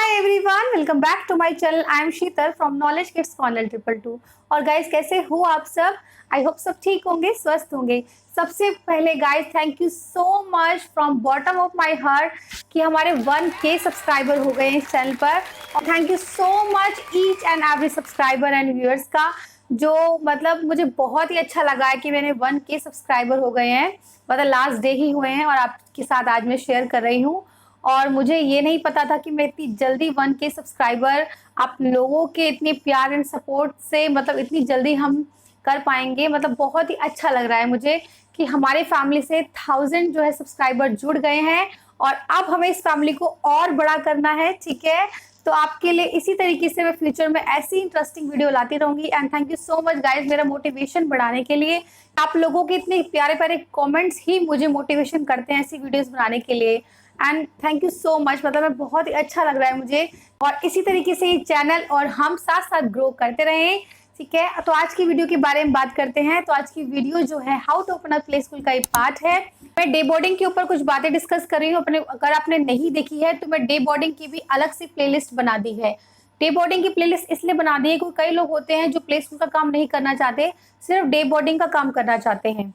Hi everyone, welcome back to my channel. I am Sheetal from Knowledge Kids Corner 222। और guys, कैसे हो आप सब? आई होप सब ठीक होंगे, स्वस्थ होंगे। सबसे पहले guys, thank you so much from bottom of my heart कि हमारे 1K सब्सक्राइबर हो गए हैं इस चैनल पर। और thank you so much each and every subscriber and viewers का, जो मतलब मुझे बहुत ही अच्छा लगा है कि मैंने 1K सब्सक्राइबर हो गए हैं। मतलब लास्ट डे ही हुए हैं और आपके साथ आज मैं शेयर कर रही हूँ। और मुझे ये नहीं पता था कि मैं इतनी जल्दी 1K सब्सक्राइबर आप लोगों के इतने प्यार एंड सपोर्ट से मतलब इतनी जल्दी हम कर पाएंगे। मतलब बहुत ही अच्छा लग रहा है मुझे कि हमारे फैमिली से 1000 जो है सब्सक्राइबर जुड़ गए हैं और अब हमें इस फैमिली को और बड़ा करना है। ठीक है, तो आपके लिए इसी तरीके से मैं फ्यूचर में ऐसी इंटरेस्टिंग वीडियो लाती रहूंगी। And thank you so much guys मेरा मोटिवेशन बढ़ाने के लिए। आप लोगों के इतने प्यारे प्यारे कमेंट्स ही मुझे मोटिवेशन करते हैं ऐसी वीडियोस बनाने के लिए। And thank you so much, मतलब बहुत ही अच्छा लग रहा है मुझे। और इसी तरीके से ये चैनल और हम साथ साथ ग्रो करते रहें। ठीक है, तो आज की वीडियो के बारे में बात करते हैं। तो आज की वीडियो जो है how to open a play school का एक पार्ट है। मैं डे बोर्डिंग के ऊपर कुछ बातें डिस्कस कर रही हूँ। अपने अगर आपने नहीं देखी है तो मैं डे बोर्डिंग की भी अलग से प्लेलिस्ट बना दी है। डे बोर्डिंग की प्लेलिस्ट इसलिए बना दी है क्योंकि कई लोग होते हैं जो प्ले स्कूल का काम नहीं करना चाहते, सिर्फ डे बोर्डिंग का काम करना चाहते हैं।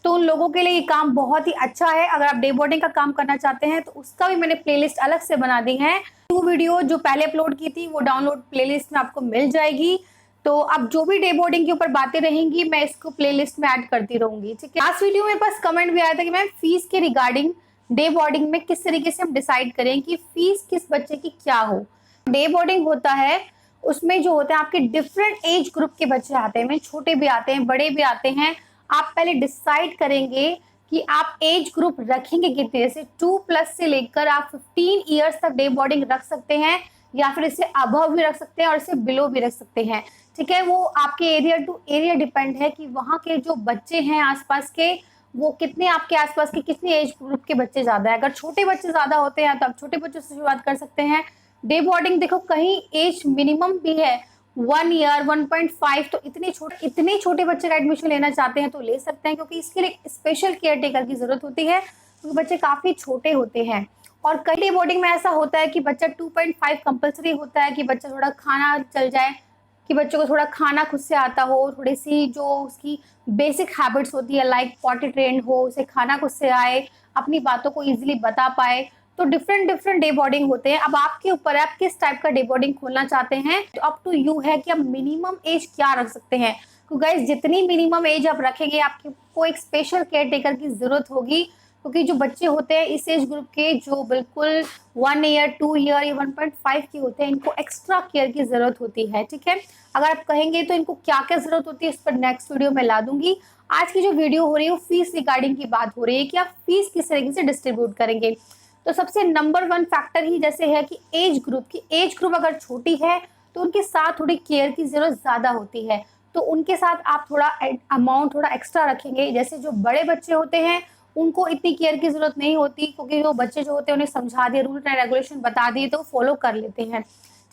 तो उन लोगों के लिए ये काम बहुत ही अच्छा है। अगर आप डे बोर्डिंग का काम करना चाहते हैं तो उसका भी मैंने प्लेलिस्ट अलग से बना दी है। 2 वीडियो जो पहले अपलोड की थी वो डाउनलोड प्लेलिस्ट में आपको मिल जाएगी। तो अब जो भी डे बोर्डिंग के ऊपर बातें रहेंगी मैं इसको प्लेलिस्ट में ऐड करती रहूंगी। ठीक है, लास्ट वीडियो मेरे पास कमेंट भी आया था कि मैम फीस के रिगार्डिंग डे बोर्डिंग में किस तरीके से हम डिसाइड करें कि फीस किस बच्चे की क्या हो। डे बोर्डिंग होता है, उसमें जो होते हैं आपके डिफरेंट एज ग्रुप के बच्चे आते हैं, छोटे भी आते हैं बड़े भी आते हैं। आप पहले डिसाइड करेंगे कि आप एज ग्रुप रखेंगे कितने, जैसे 2+ से लेकर आप 15 ईयर्स तक डे बोर्डिंग रख सकते हैं या फिर इससे अबव भी रख सकते हैं और इससे बिलो भी रख सकते हैं। ठीक है, वो आपके एरिया टू एरिया डिपेंड है कि वहाँ के जो बच्चे हैं आसपास के, वो कितने आपके आसपास के कितने एज ग्रुप के बच्चे ज्यादा है। अगर छोटे बच्चे ज्यादा होते हैं तो आप छोटे बच्चों से शुरुआत कर सकते हैं। डे बोर्डिंग देखो कहीं एज मिनिमम भी है 1 ईयर 1.5, तो इतने छोटे बच्चे का एडमिशन लेना चाहते हैं तो ले सकते हैं, क्योंकि इसके लिए स्पेशल केयर टेकर की जरूरत होती है क्योंकि बच्चे काफी छोटे होते हैं। और कई डे बोर्डिंग में ऐसा होता है कि बच्चा 2.5 कंपलसरी होता है कि बच्चा थोड़ा खाना चल जाए, कि बच्चों को थोड़ा खाना खुद से आता हो, थोड़ी सी जो उसकी बेसिक हैबिट्स होती है लाइक पॉटी ट्रेन हो, उसे खाना खुद से आए, अपनी बातों को इजीली बता पाए। तो डिफरेंट डिफरेंट डे बोर्डिंग होते हैं। अब आपके ऊपर है आप किस टाइप का डे बोर्डिंग खोलना चाहते हैं। तो अप टू यू है कि आप मिनिमम एज क्या रख सकते हैं। तो गाइस, जितनी मिनिमम एज आप रखेंगे आपको एक स्पेशल केयर टेकर की जरूरत होगी, क्योंकि जो बच्चे होते हैं इस एज ग्रुप के जो बिल्कुल 1 ईयर 2 ईयर या 1.5 के होते हैं, इनको एक्स्ट्रा केयर की जरूरत होती है। ठीक है, अगर आप कहेंगे तो इनको क्या क्या जरूरत होती है इस पर नेक्स्ट वीडियो में ला दूंगी। आज की जो वीडियो हो रही है वो फीस रिगार्डिंग की बात हो रही है कि आप फीस किस तरीके से डिस्ट्रीब्यूट करेंगे। तो सबसे नंबर 1 फैक्टर ही जैसे है कि एज ग्रुप अगर छोटी है तो उनके साथ थोड़ी केयर की जरूरत ज्यादा होती है, तो उनके साथ आप थोड़ा अमाउंट थोड़ा एक्स्ट्रा रखेंगे। जैसे जो बड़े बच्चे होते हैं उनको इतनी केयर की जरूरत नहीं होती, क्योंकि जो बच्चे जो होते हैं उन्हें समझा दिए, रूल एंड रेगुलेशन बता दिए तो फॉलो कर लेते हैं।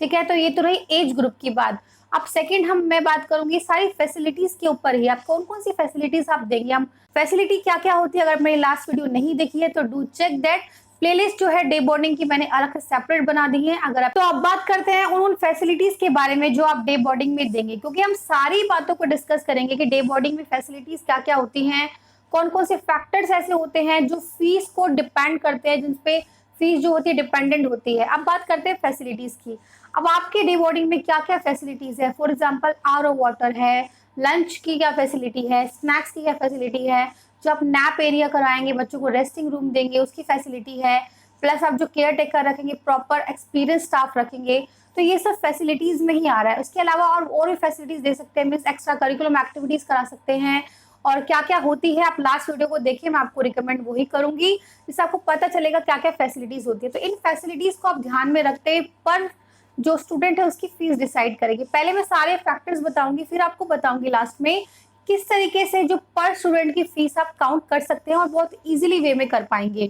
ठीक है, तो ये तो रही एज ग्रुप की बात। अब सेकंड मैं बात करूंगी सारी फैसिलिटीज के ऊपर ही, आप कौन कौन सी फैसिलिटीज आप देंगे। हम फैसिलिटी क्या क्या होती है, अगर मेरी लास्ट वीडियो नहीं देखी है तो डू चेक दैट। प्लेलिस्ट जो है डे बोर्डिंग की मैंने अलग से सेपरेट बना दी है। अगर आप तो अब बात करते हैं उन फैसिलिटीज के बारे में जो आप डे बोर्डिंग में देंगे, क्योंकि हम सारी बातों को डिस्कस करेंगे कि डे बोर्डिंग में फैसिलिटीज क्या क्या होती हैं, कौन कौन से फैक्टर्स ऐसे होते हैं जो फीस को डिपेंड करते हैं, जिनपे फीस जो होती है डिपेंडेंट होती है। अब बात करते हैं फैसिलिटीज की। अब आपके डे बोर्डिंग में क्या क्या फैसिलिटीज है, फॉर एग्जाम्पल आरओ वाटर है, लंच की क्या फैसिलिटी है, स्नैक्स की क्या फैसिलिटी है, जो आप नैप एरिया कराएंगे, बच्चों को रेस्टिंग रूम देंगे उसकी फैसिलिटी है, प्लस आप जो केयर टेकर रखेंगे प्रॉपर एक्सपीरियंस स्टाफ रखेंगे, तो ये सब फैसिलिटीज में ही आ रहा है। उसके अलावा और भी फैसिलिटीज दे सकते हैं, मीन्स एक्स्ट्रा करिकुलम एक्टिविटीज करा सकते हैं। और क्या क्या होती है आप लास्ट वीडियो को देखिए, मैं आपको रिकमेंड वही करूंगी जिससे आपको पता चलेगा क्या क्या फैसिलिटीज होती है। तो इन फैसिलिटीज को आप ध्यान में रखते पर जो स्टूडेंट है उसकी फीस डिसाइड करेगी। पहले मैं सारे फैक्टर्स बताऊंगी, फिर आपको बताऊंगी लास्ट में किस तरीके से जो पर स्टूडेंट की फीस आप काउंट कर सकते हैं और बहुत इजीली वे में कर पाएंगे।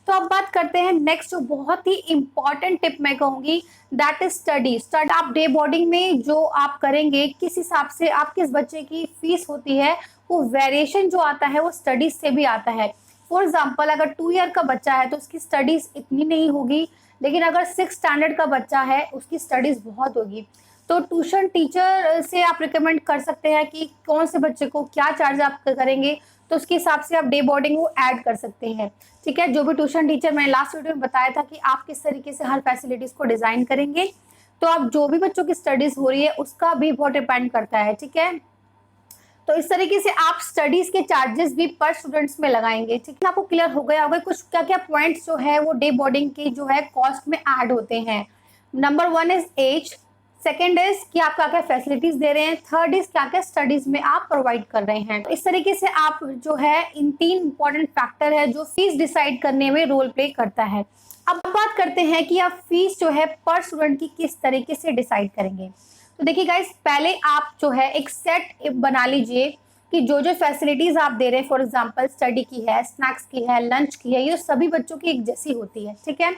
तो अब बात करते हैं नेक्स्ट, जो बहुत ही इंपॉर्टेंट टिप मैं कहूंगी, दैट इज स्टडी। आप डे बोर्डिंग में जो आप करेंगे किस हिसाब से आप किस बच्चे की फीस होती है, वो वेरिएशन जो आता है वो स्टडीज से भी आता है। फॉर एग्जाम्पल अगर 2 ईयर का बच्चा है तो उसकी स्टडीज इतनी नहीं होगी लेकिन अगर 6 स्टैंडर्ड का बच्चा है, उसकी स्टडीज़ बहुत होगी, तो ट्यूशन टीचर से आप रिकमेंड कर सकते हैं कि कौन से बच्चे को क्या चार्ज आप करेंगे, तो उसके हिसाब से आप डे बोर्डिंग वो ऐड कर सकते हैं। ठीक है, जो भी ट्यूशन टीचर, मैंने लास्ट वीडियो में बताया था कि आप किस तरीके से हर फैसिलिटीज़ को डिज़ाइन करेंगे, तो आप जो भी बच्चों की स्टडीज़ हो रही है उसका भी बहुत डिपेंड करता है। ठीक है, तो इस तरीके से आप स्टडीज के चार्जेस भी पर स्टूडेंट्स में लगाएंगे। ठीक है, आपको क्लियर हो गया होगा कुछ क्या क्या पॉइंट्स जो है वो डे बोर्डिंग के जो है कॉस्ट में ऐड होते हैं। Number 1 is age, second is कि आप क्या क्या फैसिलिटीज दे रहे हैं, थर्ड इज क्या क्या स्टडीज में आप प्रोवाइड कर रहे हैं। तो इस तरीके से आप जो है इन 3 इंपॉर्टेंट फैक्टर है जो फीस डिसाइड करने में रोल प्ले करता है। अब बात करते हैं कि आप फीस जो है पर स्टूडेंट की किस तरीके से डिसाइड करेंगे। तो देखिए गाइस, पहले आप जो है एक सेट बना लीजिए कि जो जो फैसिलिटीज आप दे रहे हैं, फॉर एग्जांपल स्टडी की है, स्नैक्स की है, लंच की है, ये सभी बच्चों की एक जैसी होती है। ठीक है,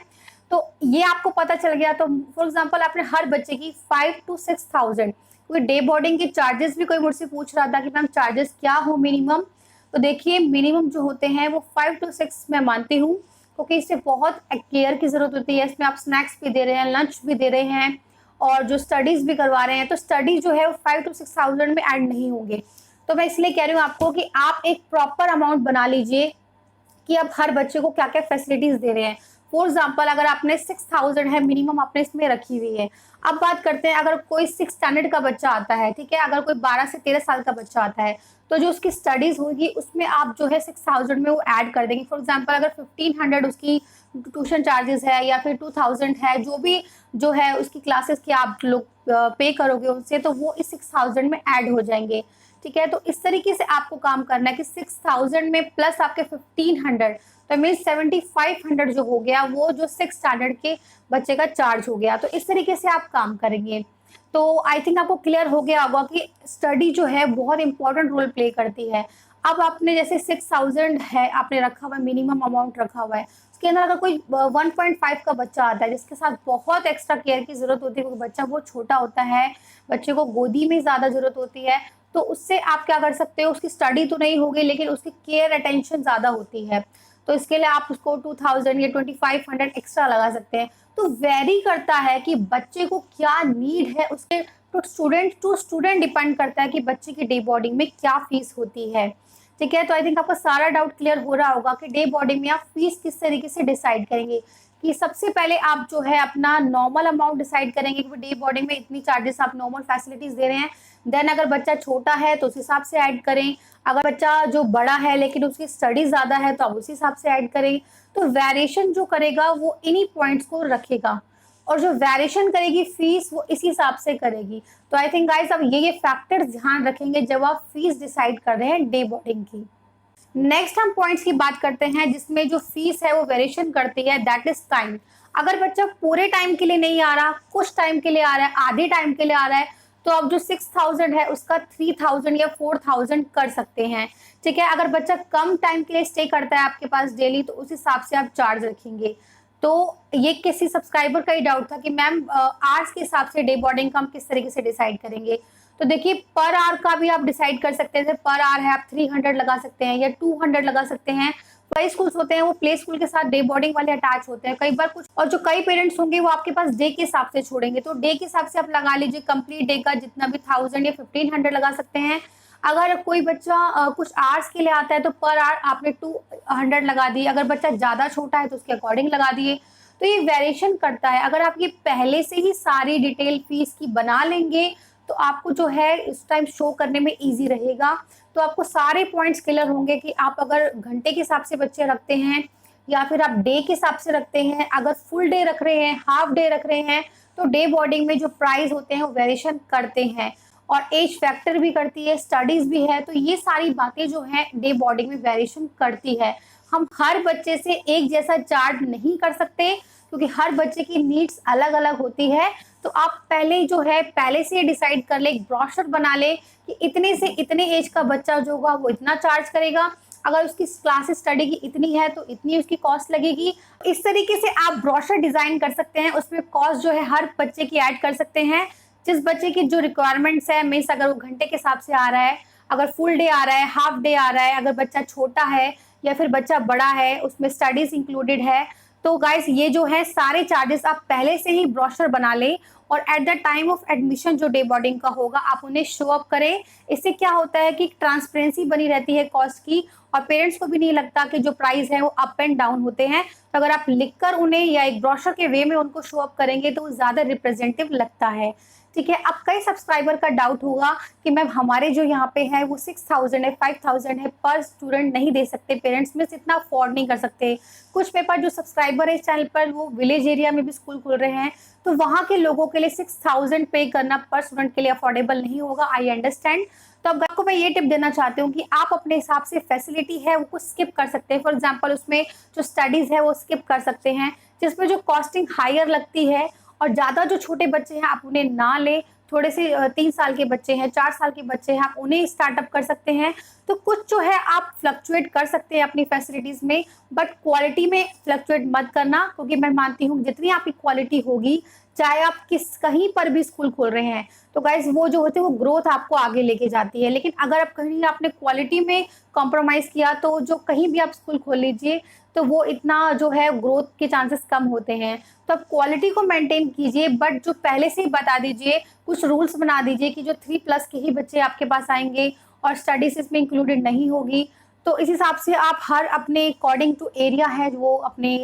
तो ये आपको पता चल गया। तो फॉर एग्जांपल आपने हर बच्चे की 5 to 6,000, क्योंकि डे बोर्डिंग के चार्जेस भी कोई मुझसे पूछ रहा था कि मैम चार्जेस क्या हो मिनिमम, तो देखिए मिनिमम जो होते हैं वो 5 to 6 मैं मानती हूँ, क्योंकि इससे बहुत केयर की जरूरत होती है। इसमें आप स्नैक्स भी दे रहे हैं, लंच भी दे रहे हैं और जो स्टडीज भी करवा रहे हैं, तो स्टडी जो है वो 5 to 6,000 में ऐड नहीं होंगे। तो मैं इसलिए कह रही हूँ आपको कि आप एक प्रॉपर अमाउंट बना लीजिए कि आप हर बच्चे को क्या क्या फैसिलिटीज दे रहे हैं। फॉर एग्जाम्पल अगर आपने 6,000 है मिनिमम आपने इसमें रखी हुई है। अब बात करते हैं अगर कोई 6 स्टैंडर्ड का बच्चा आता है, ठीक है, अगर कोई 12 से 13 साल का बच्चा आता है, तो जो उसकी स्टडीज होगी उसमें आप जो है 6,000 में वो ऐड कर देंगे। फॉर एग्जाम्पल अगर 1,500 उसकी ट्यूशन चार्जेस है या फिर 2,000 है, जो भी जो है उसकी क्लासेस की आप लोग पे करोगे उनसे, तो वो इस 6,000 में ऐड हो जाएंगे। ठीक है, तो इस तरीके से आपको काम करना है कि 6,000 में प्लस आपके 1,500, तो मीन 7,500 जो हो गया वो जो 6 स्टैंडर्ड के बच्चे का चार्ज हो गया। तो इस तरीके से आप काम करेंगे। तो आई थिंक आपको क्लियर हो गया होगा कि स्टडी जो है बहुत इंपॉर्टेंट रोल प्ले करती है। अब आपने जैसे 6,000 है आपने रखा हुआ है, मिनिमम अमाउंट रखा हुआ है, उसके अंदर अगर कोई 1.5 का बच्चा आता है जिसके साथ बहुत एक्स्ट्रा केयर की जरूरत होती है, क्योंकि बच्चा बहुत छोटा होता है, बच्चे को गोदी में ज़्यादा जरूरत होती है, तो उससे आप क्या कर सकते हो, उसकी स्टडी तो नहीं होगी लेकिन उसकी केयर अटेंशन ज़्यादा होती है, तो इसके लिए आप उसको 2,000 या 2,500 एक्स्ट्रा लगा सकते हैं। तो वेरी करता है कि बच्चे को क्या नीड है, उसके टू स्टूडेंट डिपेंड करता है कि बच्चे की डे बोर्डिंग में क्या फीस होती है। ठीक है, तो आई थिंक आपका सारा डाउट क्लियर हो रहा होगा कि डे बोर्डिंग में आप फीस किस तरीके से डिसाइड करेंगे। कि सबसे पहले आप जो है अपना नॉर्मल अमाउंट डिसाइड करेंगे कि डे बोर्डिंग में इतनी चार्जेस आप नॉर्मल फैसिलिटीज दे रहे हैं। देन अगर बच्चा छोटा है तो उस हिसाब से ऐड करें, अगर बच्चा जो बड़ा है लेकिन उसकी स्टडी ज़्यादा है तो आप उस हिसाब से ऐड करें। तो वेरिएशन जो करेगा वो इन्हीं पॉइंट्स को रखेगा, और जो वेरिएशन करेगी फीस वो इसी हिसाब से करेगी। तो आई थिंक गाइस अब ये फैक्टर्स ध्यान रखेंगे जब आप फीस डिसाइड कर रहे हैं डे बोर्डिंग की। नेक्स्ट हम पॉइंट्स की बात करते हैं जिसमें जो फीस है वो वेरिएशन करती है, दैट इज टाइम। अगर बच्चा पूरे टाइम के लिए नहीं आ रहा, कुछ टाइम के लिए आ रहा है, आधे टाइम के लिए आ रहा है, तो आप जो 6,000 है उसका 3,000 या 4,000 कर सकते हैं। ठीक है, अगर बच्चा कम टाइम के लिए स्टे करता है आपके पास डेली, तो उस हिसाब से आप चार्ज रखेंगे। तो ये किसी सब्सक्राइबर का ही डाउट था कि मैम आवर्स के हिसाब से डे बोर्डिंग का हम किस तरीके से डिसाइड करेंगे। तो देखिए पर आवर का भी आप डिसाइड कर सकते हैं, पर आवर है आप 300 लगा सकते हैं या 200 लगा सकते हैं। कई स्कूल्स होते हैं वो प्ले स्कूल के साथ डे बोर्डिंग वाले अटैच होते हैं कई बार कुछ, और जो कई पेरेंट्स होंगे वो आपके पास डे के हिसाब से छोड़ेंगे, तो डे के हिसाब से आप लगा लीजिए कंप्लीट डे का जितना भी 1,000 या 1,500 लगा सकते हैं। अगर कोई बच्चा कुछ आवर्स के लिए आता है तो पर आवर आपने 200 लगा दिए, अगर बच्चा ज़्यादा छोटा है तो उसके अकॉर्डिंग लगा दिए। तो ये वेरिएशन करता है। अगर आप ये पहले से ही सारी डिटेल फीस की बना लेंगे तो आपको जो है इस टाइम शो करने में इजी रहेगा। तो आपको सारे पॉइंट्स क्लियर होंगे कि आप अगर घंटे के हिसाब से बच्चे रखते हैं या फिर आप डे के हिसाब से रखते हैं, अगर फुल डे रख रहे हैं, हाफ डे रख रहे हैं, तो डे बोर्डिंग में जो प्राइस होते हैं वो वेरिएशन करते हैं, और एज फैक्टर भी करती है, स्टडीज भी है। तो ये सारी बातें जो है डे बोर्डिंग में वेरिएशन करती है। हम हर बच्चे से एक जैसा चार्ज नहीं कर सकते क्योंकि हर बच्चे की नीड्स अलग अलग होती है। तो आप पहले जो है पहले से डिसाइड कर ले, एक ब्रोशर बना ले कि इतने से इतने एज का बच्चा जो होगा वो इतना चार्ज करेगा, अगर उसकी क्लास स्टडी की इतनी है तो इतनी उसकी कॉस्ट लगेगी। इस तरीके से आप ब्रोशर डिजाइन कर सकते हैं, उसमें कॉस्ट जो है हर बच्चे की ऐड कर सकते हैं, जिस बच्चे की जो रिक्वायरमेंट्स है, मीन्स अगर वो घंटे के हिसाब से आ रहा है, अगर फुल डे आ रहा है, हाफ डे आ रहा है, अगर बच्चा छोटा है या फिर बच्चा बड़ा है, उसमें स्टडीज इंक्लूडेड है, तो गाइस ये जो है सारे चार्जेस आप पहले से ही ब्रोशर बना लें और at the time of admission जो डे बोर्डिंग का होगा आप उन्हें शो अप करें। इससे क्या होता है कि ट्रांसपेरेंसी बनी रहती है कॉस्ट की, और पेरेंट्स को भी नहीं लगता कि जो प्राइस है वो अप एंड डाउन होते हैं। तो अगर आप लिखकर उन्हें या एक ब्रोशर के वे में उनको शो अप करेंगे तो वो ज़्यादा रिप्रेजेंटेटिव लगता है। ठीक है, अब कई सब्सक्राइबर का डाउट होगा कि मैम हमारे जो यहाँ पे है वो 6000 है, 5000 है पर स्टूडेंट नहीं दे सकते, पेरेंट्स में से इतना अफोर्ड नहीं कर सकते। कुछ पेपर जो सब्सक्राइबर है इस चैनल पर वो विलेज एरिया में भी स्कूल खुल रहे हैं, तो वहाँ के लोगों के लिए 6000 पे करना पर स्टूडेंट के लिए अफोर्डेबल नहीं होगा। I understand. तो अब आपको मैं ये टिप देना चाहती हूँ कि आप अपने हिसाब से फैसिलिटी है वो स्किप कर सकते हैं। फॉर एग्जाम्पल उसमें जो स्टडीज़ है वो स्किप कर सकते हैं, जिसमें जो कॉस्टिंग हायर लगती है, और ज़्यादा जो छोटे बच्चे हैं आप उन्हें ना लें। थोड़े से 3 साल के बच्चे हैं, 4 साल के बच्चे हैं, आप उन्हें स्टार्टअप कर सकते हैं। तो कुछ जो है आप फ्लक्चुएट कर सकते हैं अपनी फैसिलिटीज़ में, बट क्वालिटी में फ्लक्चुएट मत करना, क्योंकि मैं मानती हूँ जितनी आपकी क्वालिटी होगी, चाहे आप कहीं पर भी स्कूल खोल रहे हैं, तो गाइज वो जो होती है वो ग्रोथ आपको आगे लेके जाती है। लेकिन अगर आप कहीं आपने क्वालिटी में कॉम्प्रोमाइज़ किया तो जो कहीं भी आप स्कूल खोल लीजिए तो वो इतना जो है ग्रोथ के चांसेस कम होते हैं। तो आप क्वालिटी को मेंटेन कीजिए, बट जो पहले से ही बता दीजिए, कुछ रूल्स बना दीजिए कि जो 3+ के ही बच्चे आपके पास आएंगे और स्टडीज इसमें इंक्लूडेड नहीं होगी। तो इस हिसाब से आप हर अपने अकॉर्डिंग टू एरिया है वो अपने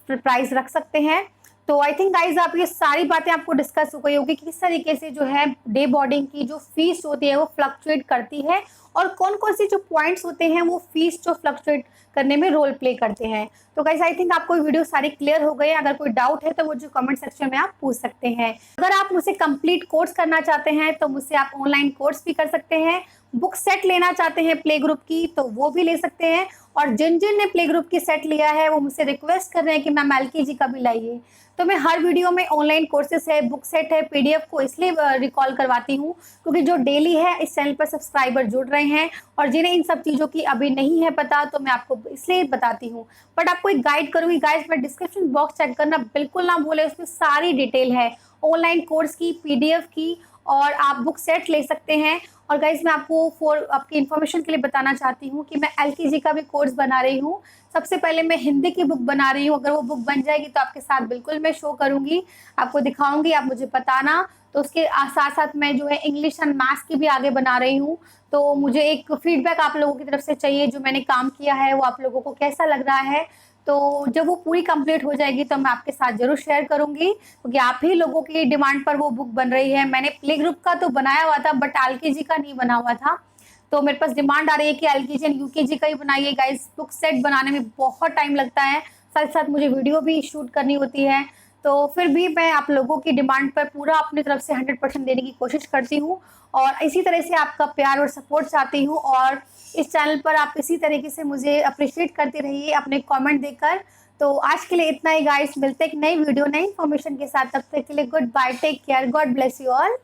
प्राइस रख सकते हैं। तो आई थिंक गाइज आप ये सारी बातें आपको डिस्कस हो गई होगी कि किस तरीके से जो है डे बोर्डिंग की जो फीस होती है वो फ्लक्चुएट करती है, और कौन कौन से जो पॉइंट्स होते हैं वो फीस जो फ्लक्चुएट करने में रोल प्ले करते हैं। तो गाइज आई थिंक आपको वीडियो सारी क्लियर हो गई। अगर कोई डाउट है तो वो जो कमेंट सेक्शन में आप पूछ सकते हैं। अगर आप मुझसे कंप्लीट कोर्स करना चाहते हैं तो मुझसे आप ऑनलाइन कोर्स भी कर सकते हैं। बुक सेट लेना चाहते हैं प्ले ग्रुप की तो वो भी ले सकते हैं, और जिन जिन ने प्ले ग्रुप की सेट लिया है वो मुझसे रिक्वेस्ट कर रहे हैं कि मैम LKG का भी लाइए। तो मैं हर वीडियो में ऑनलाइन कोर्सेस है, बुक सेट है, PDF को इसलिए रिकॉल करवाती हूँ क्योंकि जो डेली है इस चैनल पर सब्सक्राइबर जुड़ रहे हैं, और जिन्हें इन सब चीज़ों की अभी नहीं है पता तो मैं आपको इसलिए बताती हूँ। बट आपको एक गाइड करूँगी गाइज, मैं डिस्क्रिप्शन बॉक्स चेक करना बिल्कुल ना भूलें, उसमें सारी डिटेल है ऑनलाइन कोर्स की, PDF की, और आप बुक सेट ले सकते हैं। और गाइज मैं आपको आपकी इन्फॉर्मेशन के लिए बताना चाहती हूँ कि मैं LKG का भी कोर्स बना रही हूँ। सबसे पहले मैं हिंदी की बुक बना रही हूँ, अगर वो बुक बन जाएगी तो आपके साथ बिल्कुल मैं शो करूँगी, आपको दिखाऊंगी, आप मुझे बताना। तो उसके साथ साथ मैं जो है इंग्लिश एंड मैथ्स की भी आगे बना रही हूँ। तो मुझे एक फीडबैक आप लोगों की तरफ से चाहिए, जो मैंने काम किया है वो आप लोगों को कैसा लग रहा है। तो जब वो पूरी कंप्लीट हो जाएगी तो मैं आपके साथ जरूर शेयर करूंगी, क्योंकि आप ही लोगों की डिमांड पर वो बुक बन रही है। मैंने प्ले ग्रुप का तो बनाया हुआ था बट LKG का नहीं बना हुआ था, तो मेरे पास डिमांड आ रही है कि LKG एंड UKG का ही बनाइए। गाइस बुक सेट बनाने में बहुत टाइम लगता है, साथ साथ मुझे वीडियो भी शूट करनी होती है, तो फिर भी मैं आप लोगों की डिमांड पर पूरा अपनी तरफ से 100% देने की कोशिश करती हूँ, और इसी तरह से आपका प्यार और सपोर्ट चाहती हूँ। और इस चैनल पर आप इसी तरीके से मुझे अप्रिशिएट करते रहिए अपने कमेंट देकर। तो आज के लिए इतना ही गाइस, मिलते हैं एक नई वीडियो नई इन्फॉर्मेशन के साथ, तब तक के लिए good bye, take care, God bless you all.